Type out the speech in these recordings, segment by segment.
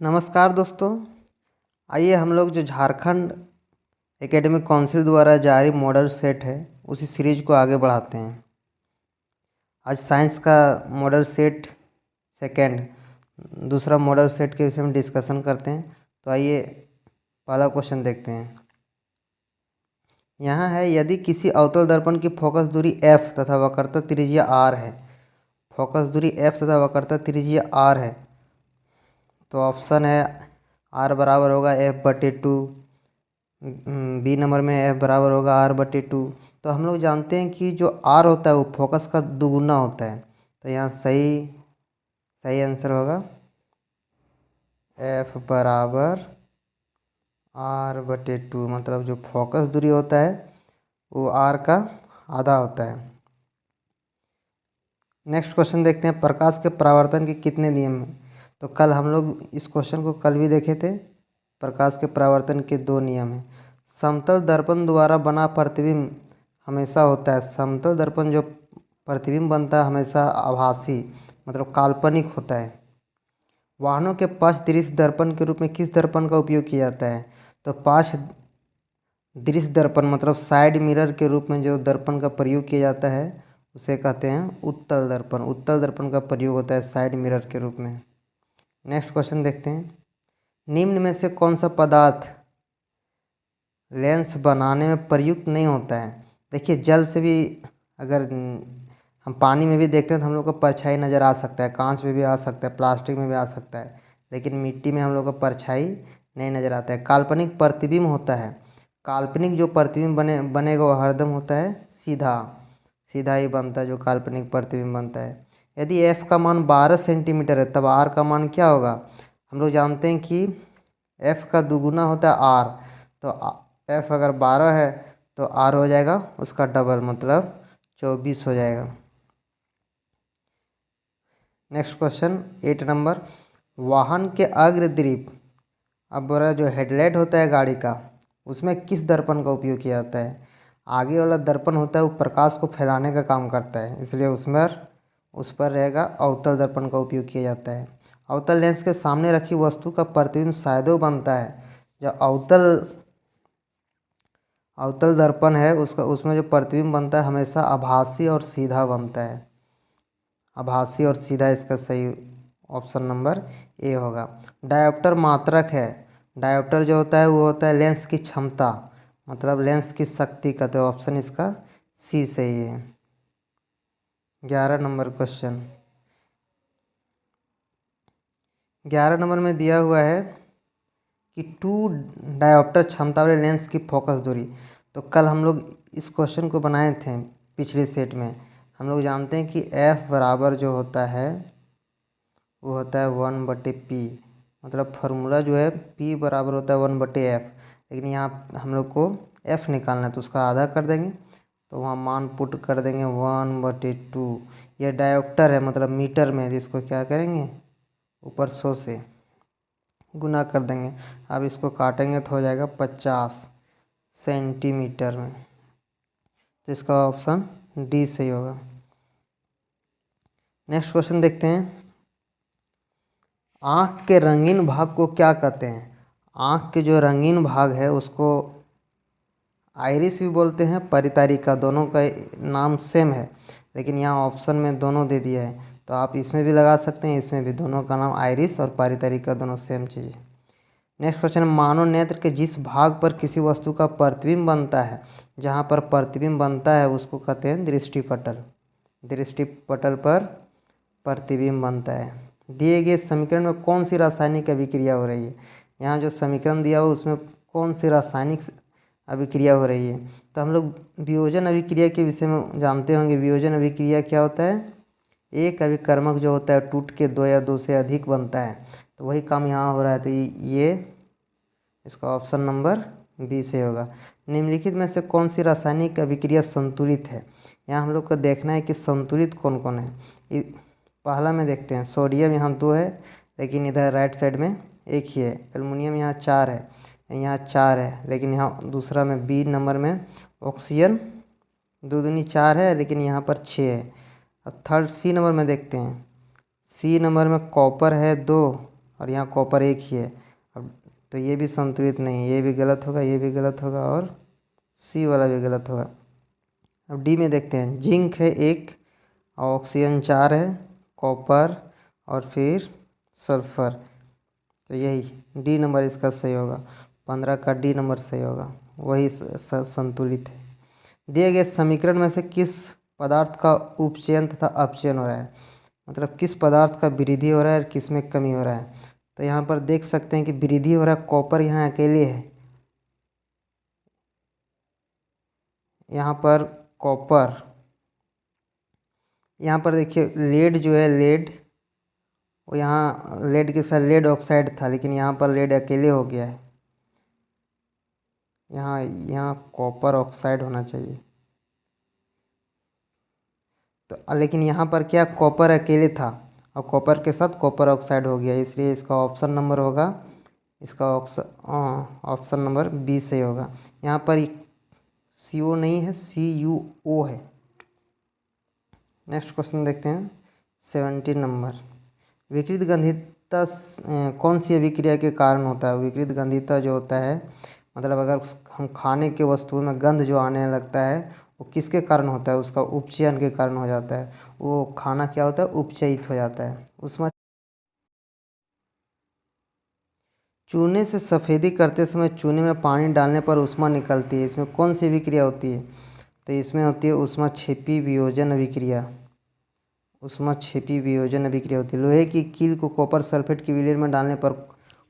नमस्कार दोस्तों। आइए हम लोग जो झारखंड एकेडमिक काउंसिल द्वारा जारी मॉडल सेट है उसी सीरीज को आगे बढ़ाते हैं। आज साइंस का मॉडल सेट सेकंड दूसरा मॉडल सेट के विषय में डिस्कशन करते हैं। तो आइए पहला क्वेश्चन देखते हैं। यहाँ है, यदि किसी अवतल दर्पण की फोकस दूरी f तथा वक्रता त्रिज्या r है, फोकस दूरी f तथा वक्रता त्रिज्या r है, तो ऑप्शन है r बराबर होगा f/2, बी नंबर में f बराबर होगा r/2। तो हम लोग जानते हैं कि जो r होता है वो फोकस का दुगुना होता है, तो यहाँ सही आंसर होगा f बराबर r/2। मतलब जो फोकस दूरी होता है वो r का आधा होता है। नेक्स्ट क्वेश्चन देखते हैं, प्रकाश के परावर्तन के कितने नियम हैं। तो कल हम लोग इस क्वेश्चन को कल भी देखे थे। प्रकाश के परावर्तन के 2 नियम हैं। समतल दर्पण द्वारा बना प्रतिबिंब हमेशा होता है, समतल दर्पण जो प्रतिबिंब बनता है हमेशा आभासी मतलब काल्पनिक होता है। वाहनों के पाश दृश्य दर्पण के रूप में किस दर्पण का उपयोग किया जाता है। तो पाश दृश्य दर्पण मतलब साइड मिरर के रूप में जो दर्पण का प्रयोग किया जाता है उसे कहते हैं उत्तल दर्पण। उत्तल दर्पण का प्रयोग होता है साइड मिरर के रूप में। नेक्स्ट क्वेश्चन देखते हैं, निम्न में से कौन सा पदार्थ लेंस बनाने में प्रयुक्त नहीं होता है। देखिए, जल से भी अगर हम पानी में भी देखते हैं तो हम लोग को परछाई नज़र आ सकता है, कांच में भी आ सकता है, प्लास्टिक में भी आ सकता है, लेकिन मिट्टी में हम लोग को परछाई नहीं नज़र आता है। काल्पनिक प्रतिबिंब होता है, काल्पनिक जो प्रतिबिंब बनेगा वो हरदम होता है सीधा ही बनता है जो काल्पनिक प्रतिबिंब बनता है। यदि f का मान 12 सेंटीमीटर है तब r का मान क्या होगा। हम लोग जानते हैं कि f का दुगुना होता है r, तो f अगर 12 है तो r हो जाएगा उसका डबल मतलब 24 हो जाएगा। नेक्स्ट क्वेश्चन 8 नंबर, वाहन के अग्रदीप, अब बोला जो हेडलाइट होता है गाड़ी का उसमें किस दर्पण का उपयोग किया जाता है। आगे वाला दर्पण होता है वो प्रकाश को फैलाने का काम करता है, इसलिए उस पर रहेगा अवतल दर्पण का उपयोग किया जाता है। अवतल लेंस के सामने रखी वस्तु का प्रतिबिंब शायदो बनता है। जो अवतल दर्पण है उसमें जो प्रतिबिंब बनता है हमेशा आभासी और सीधा बनता है। आभासी और सीधा इसका सही ऑप्शन नंबर ए होगा। डायोप्टर मात्रक है, डायोप्टर जो होता है वो होता है लेंस की क्षमता मतलब लेंस की शक्ति का, तो ऑप्शन इसका सी सही है। 11 नंबर क्वेश्चन, 11 नंबर में दिया हुआ है कि 2 डायोप्टर क्षमता वाले लेंस की फोकस दूरी। तो कल हम लोग इस क्वेश्चन को बनाए थे पिछले सेट में। हम लोग जानते हैं कि f बराबर जो होता है वो होता है 1/p, मतलब फार्मूला जो है p बराबर होता है 1/f, लेकिन यहाँ हम लोग को f निकालना है तो उसका आधा कर देंगे, तो वहाँ मान पुट कर देंगे 1/2। यह डायोप्टर है मतलब मीटर में, जिसको क्या करेंगे ऊपर 100 से गुना कर देंगे। अब इसको काटेंगे तो हो जाएगा 50 सेंटीमीटर में, तो इसका ऑप्शन डी सही होगा। नेक्स्ट क्वेश्चन देखते हैं, आँख के रंगीन भाग को क्या कहते हैं। आँख के जो रंगीन भाग है उसको आइरिस भी बोलते हैं, परितारिका, दोनों का नाम सेम है, लेकिन यहाँ ऑप्शन में दोनों दे दिया है तो आप इसमें भी लगा सकते हैं, इसमें भी, दोनों का नाम आइरिस और परितारिका दोनों सेम चीज़ है। नेक्स्ट क्वेश्चन, मानव नेत्र के जिस भाग पर किसी वस्तु का प्रतिबिंब बनता है, जहाँ पर प्रतिबिंब बनता है उसको कहते हैं दृष्टिपटल। दृष्टिपटल पर प्रतिबिंब बनता है। दिए गए समीकरण में कौन सी रासायनिक अभिक्रिया हो रही है। यहाँ जो समीकरण दिया हो उसमें कौन सी रासायनिक अभिक्रिया हो रही है। तो हम लोग वियोजन अभिक्रिया के विषय में जानते होंगे। वियोजन अभिक्रिया क्या होता है, एक अभिकर्मक जो होता है टूट के 2 या 2 से अधिक बनता है, तो वही काम यहाँ हो रहा है, तो ये इसका ऑप्शन नंबर बी से होगा। निम्नलिखित में से कौन सी रासायनिक अभिक्रिया संतुलित है। यहाँ हम लोग को देखना है कि संतुलित कौन कौन है। पहला में देखते हैं, सोडियम यहाँ 2 है लेकिन इधर राइट साइड में 1 ही है। एल्युमिनियम यहाँ 4 है, यहाँ 4 है, लेकिन यहाँ दूसरा में बी नंबर में ऑक्सीजन 2 दूनी 4 है लेकिन यहाँ पर 6 है। अब थर्ड सी नंबर में देखते हैं, सी नंबर में कॉपर है 2 और यहाँ कॉपर एक ही है। अब तो ये भी संतुलित नहीं है, ये भी गलत होगा, ये भी गलत होगा और सी वाला भी गलत होगा। अब डी में देखते हैं, जिंक है एक, ऑक्सीजन 4 है, कॉपर और फिर सल्फर। तो यही डी नंबर इसका सही होगा, 15 का डी नंबर सही होगा, वही संतुलित है। दिए गए समीकरण में से किस पदार्थ का उपचयन तथा अपचयन हो रहा है, मतलब किस पदार्थ का वृद्धि हो रहा है और किस में कमी हो रहा है। तो यहाँ पर देख सकते हैं कि वृद्धि हो रहा है, कॉपर यहाँ अकेले है, यहाँ पर कॉपर, यहाँ पर देखिए लेड जो है, लेड वो यहाँ लेड के साथ लेड ऑक्साइड था, लेकिन यहाँ पर लेड अकेले हो गया है, यहाँ यहाँ कॉपर ऑक्साइड होना चाहिए। तो लेकिन यहाँ पर क्या, कॉपर अकेले था और कॉपर के साथ कॉपर ऑक्साइड हो गया, इसलिए इसका ऑप्शन नंबर होगा, इसका ऑप्शन नंबर बी सही होगा। यहाँ पर CO नहीं है, CuO है। नेक्स्ट क्वेश्चन देखते हैं 17 नंबर। विकृत गंधिता कौन सी अभिक्रिया के कारण होता है। विकृत गंधिता जो होता है, मतलब अगर हम खाने के वस्तुओं में गंध जो आने लगता है वो किसके कारण होता है, उसका उपचयन के कारण हो जाता है। वो खाना क्या होता है, उपचयित हो जाता है उसमें। चूने से सफ़ेदी करते समय चूने में पानी डालने पर ऊष्मा निकलती है, इसमें कौन सी अभिक्रिया होती है। तो इसमें होती है ऊष्माक्षेपी वियोजन अभिक्रिया, ऊष्माक्षेपी वियोजन अभिक्रिया होती है। लोहे की कील को कॉपर सल्फेट के विलयन में डालने पर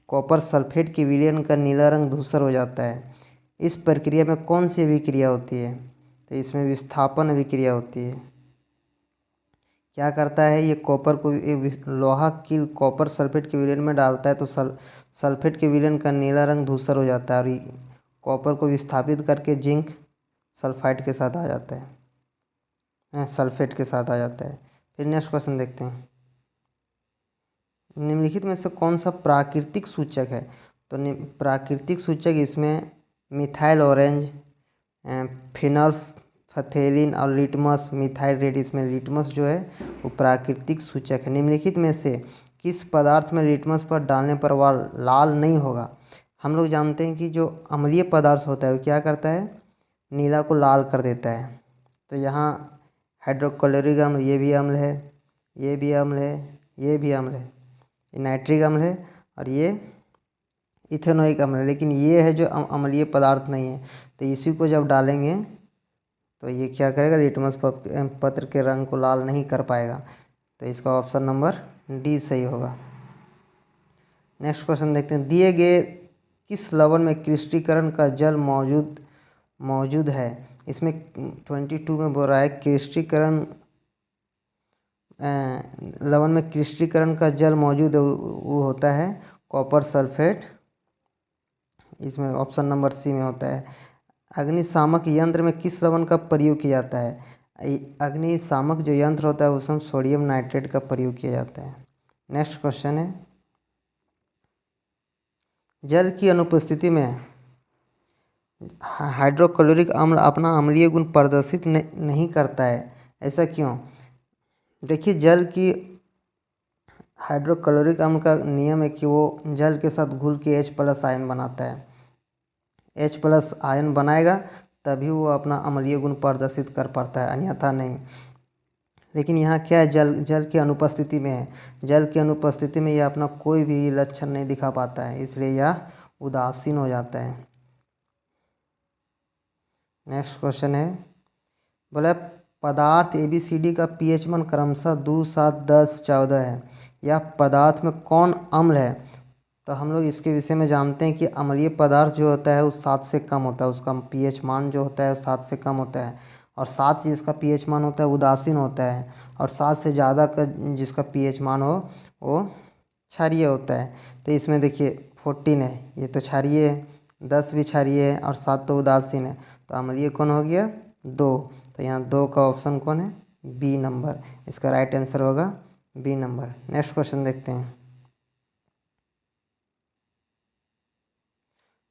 कॉपर सल्फेट के विलयन का नीला रंग धूसर हो जाता है। इस प्रक्रिया में कौन सी अभिक्रिया होती है। तो इसमें विस्थापन अभिक्रिया होती है। क्या करता है ये, कॉपर को लोहा कील कॉपर सल्फेट के विलयन में डालता है तो सल्फेट के विलयन का नीला रंग धूसर हो जाता है और कॉपर को विस्थापित करके जिंक सल्फाइड के साथ आ जाता है, सल्फेट के साथ आ जाता है। फिर नेक्स्ट क्वेश्चन देखते हैं, निम्नलिखित में से कौन सा प्राकृतिक सूचक है। तो प्राकृतिक सूचक इसमें मिथाइल ऑरेंज, फिनोल्फथेलिन और लिटमस, मिथाइल रेड, इसमें लिटमस जो है वो प्राकृतिक सूचक है। निम्नलिखित में से किस पदार्थ में लिटमस पर डालने पर वह लाल नहीं होगा। हम लोग जानते हैं कि जो अम्लीय पदार्थ होता है वो क्या करता है, नीला को लाल कर देता है। तो यहाँ हाइड्रोक्लोरिक अम्ल, ये भी अम्ल है, ये भी अम्ल है, ये भी अम्ल है, ये नाइट्रिक अम्ल है और ये इथेनोइक अम्ल है, लेकिन ये है जो अम्लीय पदार्थ नहीं है। तो इसी को जब डालेंगे तो ये क्या करेगा, लिटमस पत्र के रंग को लाल नहीं कर पाएगा। तो इसका ऑप्शन नंबर डी सही होगा। नेक्स्ट क्वेश्चन देखते हैं, दिए गए किस लवण में क्रिस्टलीकरण का जल मौजूद है। इसमें 22 में बोल रहा है क्रिस्टलीकरण, लवण में क्रिस्टलीकरण का जल मौजूद है, वो होता है कॉपर सल्फेट, इसमें ऑप्शन नंबर सी में होता है। अग्निशामक यंत्र में किस लवण का प्रयोग किया जाता है। अग्निशामक जो यंत्र होता है उसमें सोडियम नाइट्रेट का प्रयोग किया जाता है। नेक्स्ट क्वेश्चन है, जल की अनुपस्थिति में हाइड्रोक्लोरिक अम्ल अपना अम्लीय गुण प्रदर्शित नहीं करता है, ऐसा क्यों। देखिए जल की हाइड्रोक्लोरिक अम्ल का नियम है कि वो जल के साथ घुल के H+ आयन बनाता है, H+ आयन बनाएगा तभी वो अपना अम्लीय गुण प्रदर्शित कर पाता है, अन्यथा नहीं। लेकिन यहाँ क्या है, जल की अनुपस्थिति में है, जल की अनुपस्थिति में यह अपना कोई भी लक्षण नहीं दिखा पाता है, इसलिए यह उदासीन हो जाता है। नेक्स्ट क्वेश्चन है, बोला पदार्थ ABCD का pH मान क्रमशः 2, 7, 10, 14 है, यह पदार्थ में कौन अम्ल है। तो हम लोग इसके विषय में जानते हैं कि अम्लीय पदार्थ जो होता है वो 7 से कम होता है, उसका pH मान जो होता है 7 से कम होता है, और 7 जिसका pH मान होता है उदासीन होता है, और 7 से ज़्यादा का जिसका pH मान हो वो क्षारीय होता है। तो इसमें देखिए 14 है, ये तो क्षारीय है, 10 भी क्षारीय है और 7 तो उदासीन है, तो अम्लीय कौन हो गया 2। तो यहाँ 2 का ऑप्शन कौन है, बी नंबर, इसका राइट आंसर होगा बी नंबर। नेक्स्ट क्वेश्चन देखते हैं,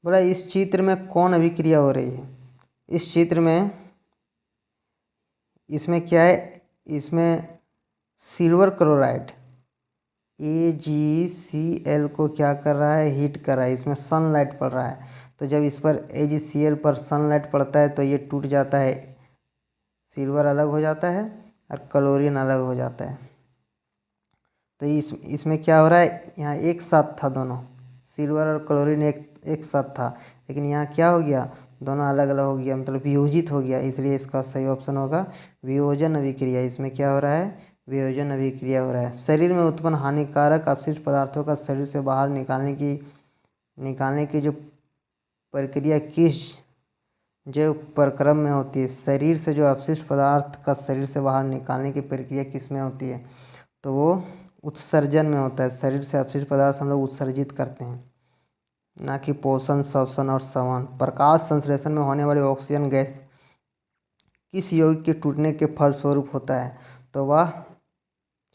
बोला इस चित्र में कौन अभिक्रिया हो रही है। इस चित्र में इसमें क्या है, इसमें सिल्वर क्लोराइड AgCl को क्या कर रहा है, हीट कर रहा है, इसमें सनलाइट पड़ रहा है। तो जब इस पर AgCl पर सनलाइट पड़ता है तो ये टूट जाता है, सिल्वर अलग हो जाता है और क्लोरीन अलग हो जाता है। तो इसमें क्या हो रहा है, यहाँ एक साथ था दोनों, सिल्वर और क्लोरीन एक साथ था, लेकिन यहाँ क्या हो गया, दोनों अलग अलग हो गया, मतलब वियोजित हो गया। इसलिए इसका सही ऑप्शन होगा वियोजन अभिक्रिया। इसमें क्या हो रहा है, वियोजन अभिक्रिया हो रहा है। शरीर में उत्पन्न हानिकारक अपशिष्ट पदार्थों का शरीर से बाहर निकालने की जो प्रक्रिया किस जैव प्रक्रम में होती है। शरीर से जो अपशिष्ट पदार्थ का शरीर से बाहर निकालने की प्रक्रिया किस में होती है, तो वो उत्सर्जन में होता है। शरीर से अपशिष्ट पदार्थ हम लोग उत्सर्जित करते हैं, ना कि पोषण, श्वसन और संवहन। प्रकाश संश्लेषण में होने वाली ऑक्सीजन गैस किस यौगिक के टूटने के फलस्वरूप होता है, तो वह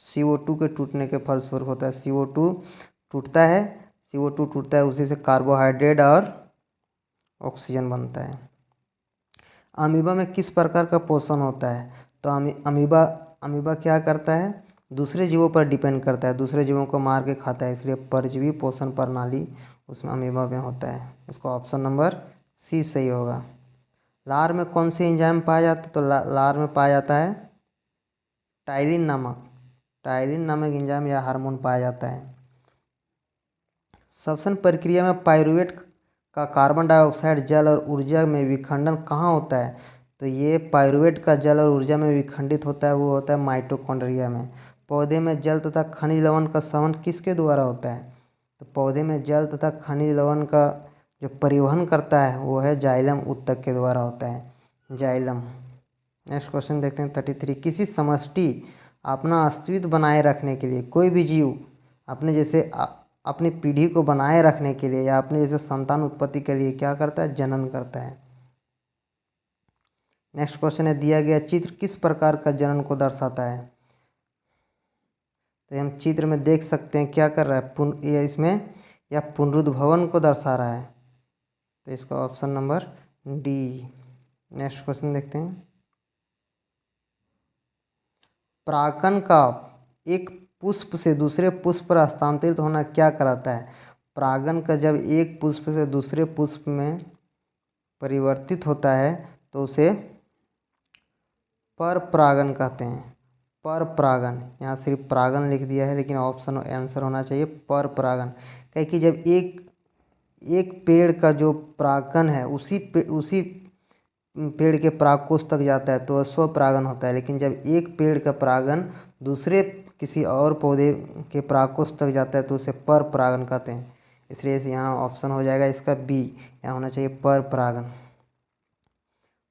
CO2 के टूटने के फलस्वरूप होता है। CO2 टूटता है, CO2 टूटता है, उसी से कार्बोहाइड्रेट और ऑक्सीजन बनता है। अमीबा में किस प्रकार का पोषण होता है, तो अमीबा क्या करता है, दूसरे जीवों पर डिपेंड करता है, दूसरे जीवों को मार के खाता है, इसलिए परजीवी पोषण प्रणाली उसमें अमीबा में होता है। इसका ऑप्शन नंबर सी सही होगा। लार में कौन सी एंजाइम पाया जाता है, तो लार में पाया जाता है टायरिन नामक एंजाइम या हार्मोन पाया जाता है। श्वसन प्रक्रिया में पाइरूवेट का कार्बन डाइऑक्साइड जल और ऊर्जा में विखंडन कहाँ होता है, तो ये पाइरूवेट का जल और ऊर्जा में विखंडित होता है, वो होता है माइटोकॉन्ड्रिया में। पौधे में जल तथा खनिज लवण का संवहन किसके द्वारा होता है, तो पौधे में जल तथा खनिज लवण का जो परिवहन करता है वो है जाइलम ऊतक के द्वारा होता है, जाइलम। नेक्स्ट क्वेश्चन देखते हैं 33। किसी समष्टि अपना अस्तित्व बनाए रखने के लिए, कोई भी जीव अपने जैसे अपनी पीढ़ी को बनाए रखने के लिए या अपने जैसे संतान उत्पत्ति के लिए क्या करता है, जनन करता है। नेक्स्ट क्वेश्चन है, दिया गया चित्र किस प्रकार का जनन को दर्शाता है, तो हम चित्र में देख सकते हैं क्या कर रहा है, ये इसमें या पुनरुद्भवन को दर्शा रहा है, तो इसका option number D. Next question देखते हैं, परागकण का एक पुष्प से दूसरे पुष्प पर हस्तांतरित होना क्या कराता है। परागन का जब एक पुष्प से दूसरे पुष्प में परिवर्तित होता है तो उसे पर परागन कहते हैं। पर परागन, यहाँ सिर्फ परागन लिख दिया है, लेकिन ऑप्शन आंसर होना चाहिए पर परागन। क्या कि जब एक पेड़ का जो परागकण है उसी पेड़ के परागकोश तक जाता है तो स्वपरागन होता है, लेकिन जब एक पेड़ का परागन दूसरे किसी और पौधे के परागकोश तक जाता है तो उसे पर परागन कहते हैं। इसलिए यहाँ ऑप्शन हो जाएगा इसका बी, यहाँ होना चाहिए पर परागन।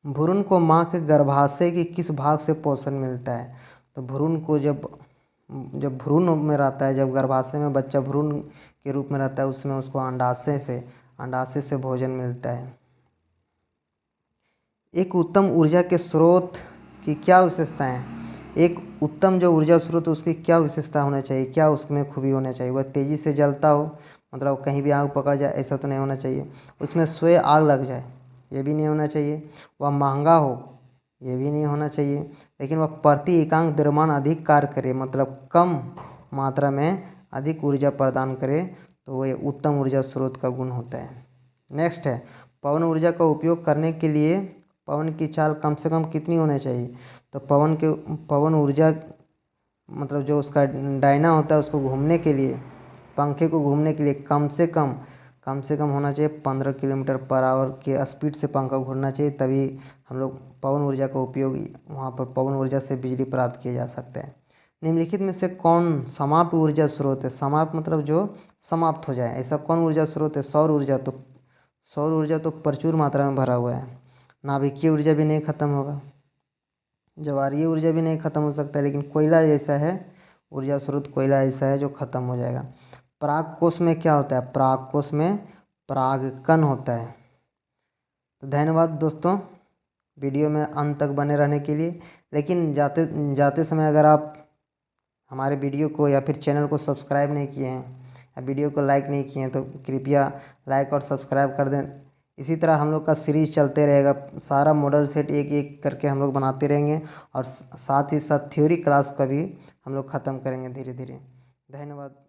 भ्रूण को माँ के गर्भाशय के किस भाग से पोषण मिलता है, तो भ्रूण को जब भ्रूण में रहता है, जब गर्भाशय में बच्चा भ्रूण के रूप में रहता है, उसमें उसको अंडाशय से भोजन मिलता है। एक उत्तम ऊर्जा के स्रोत की क्या विशेषताएं हैं, एक उत्तम जो ऊर्जा स्रोत उसकी क्या विशेषता होना चाहिए, क्या उसमें खूबी होना चाहिए, वह तेज़ी से जलता हो, मतलब कहीं भी आग पकड़ जाए ऐसा तो नहीं होना चाहिए, उसमें स्वयं आग लग जाए ये भी नहीं होना चाहिए, वह महंगा हो ये भी नहीं होना चाहिए, लेकिन वह प्रति एकांक द्रव्यमान अधिक कार्य करे, मतलब कम मात्रा में अधिक ऊर्जा प्रदान करे, तो वह उत्तम ऊर्जा स्रोत का गुण होता है। नेक्स्ट है, पवन ऊर्जा का उपयोग करने के लिए पवन की चाल कम से कम कितनी होनी चाहिए, तो पवन ऊर्जा मतलब जो उसका डायना होता है उसको घूमने के लिए, पंखे को घूमने के लिए कम से कम होना चाहिए 15 किलोमीटर पर आवर के स्पीड से पंखा घूमना चाहिए, तभी हम लोग पवन ऊर्जा का उपयोग वहाँ पर पवन ऊर्जा से बिजली प्राप्त किया जा सकता है। निम्नलिखित में से कौन समाप्त ऊर्जा स्रोत है, समाप्त मतलब जो समाप्त हो जाए, ऐसा कौन ऊर्जा स्रोत है, सौर ऊर्जा तो प्रचुर मात्रा में भरा हुआ है। नाभिकीय ऊर्जा भी नहीं खत्म होगा, ज्वारीय ऊर्जा भी नहीं खत्म हो सकता, लेकिन कोयला ऐसा है, ऊर्जा स्रोत कोयला ऐसा है जो खत्म हो जाएगा। परागकोश में क्या होता है, परागकोश में परागकण होता है। तो धन्यवाद दोस्तों वीडियो में अंत तक बने रहने के लिए, लेकिन जाते समय अगर आप हमारे वीडियो को या फिर चैनल को सब्सक्राइब नहीं किए हैं या वीडियो को लाइक नहीं किए हैं तो कृपया लाइक और सब्सक्राइब कर दें। इसी तरह हम लोग का सीरीज़ चलते रहेगा, सारा मॉडल सेट एक एक करके हम लोग बनाते रहेंगे और साथ ही साथ थ्योरी क्लास का भी हम लोग ख़त्म करेंगे धीरे धीरे। धन्यवाद।